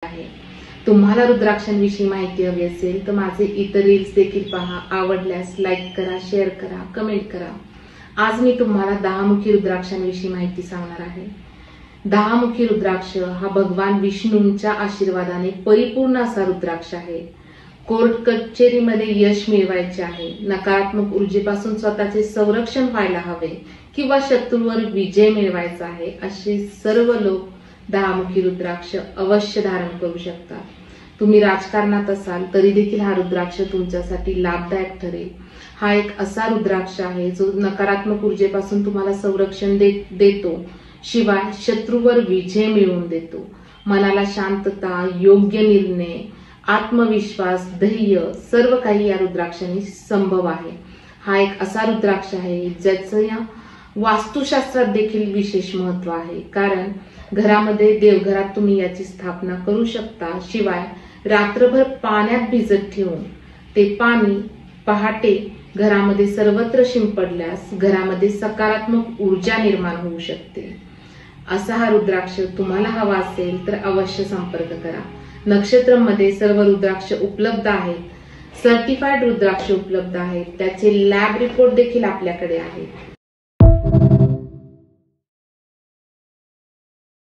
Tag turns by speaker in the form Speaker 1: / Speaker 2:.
Speaker 1: आहे। तुम्हाला रुद्राक्षांविषयी माहिती हवी असेल तर माझे इतर रील्स देखील पहा। आवडल्यास लाईक करा, शेअर करा, कमेंट करा। आज मी तुम्हाला 10 मुखी रुद्राक्षांविषयी माहिती सांगणार आहे। 10 मुखी रुद्राक्ष हा भगवान विष्णूंच्या आशीर्वादाने परिपूर्ण असा रुद्राक्ष आहे। कोर्ट कचेरीमध्ये यश मिळवायचे आहे, नकारात्मक ऊर्जेपासून स्वतःचे संरक्षण व्हायला हवे किंवा शत्रूवर विजय मिळवायचा आहे, असे सर्व लोक 10 मुखी रुद्राक्ष अवश्य धारण करू शकतात। तुम्ही राजकारणात असाल तरी देखील हा रुद्राक्ष तुमच्यासाठी लाभदायक ठरेल। हा एक असा रुद्राक्ष आहे जो नकारात्मक ऊर्जेपासून तुम्हाला संरक्षण देतो, शिवाय शत्रूवर विजय मिळवून देतो। मनाला शांतता, योग्य निर्णय, आत्मविश्वास, धैर्य सर्व काही या रुद्राक्षाने संभव आहे। हा एक असा रुद्राक्ष आहे ज्याचं या वास्तुशास्त्रात देखील विशेष महत्त्व आहे, कारण घरामध्ये देवघरात तुम्ही याची स्थापना करू शकता। शिवाय रात्रभर पाण्यात भिजत ठेवून ते पाणी पहाटे घरामध्ये सर्वत्र शिंपडल्यास घरामध्ये सकारात्मक ऊर्जा निर्माण होऊ शकते। असा हा रुद्राक्ष तुम्हाला हवा असेल तर अवश्य संपर्क करा। नक्षत्रमध्ये सर्व रुद्राक्ष उपलब्ध आहेत, सर्टिफाईड रुद्राक्ष उपलब्ध आहेत, त्याचे लॅब रिपोर्ट देखील आपल्याकडे आहेत।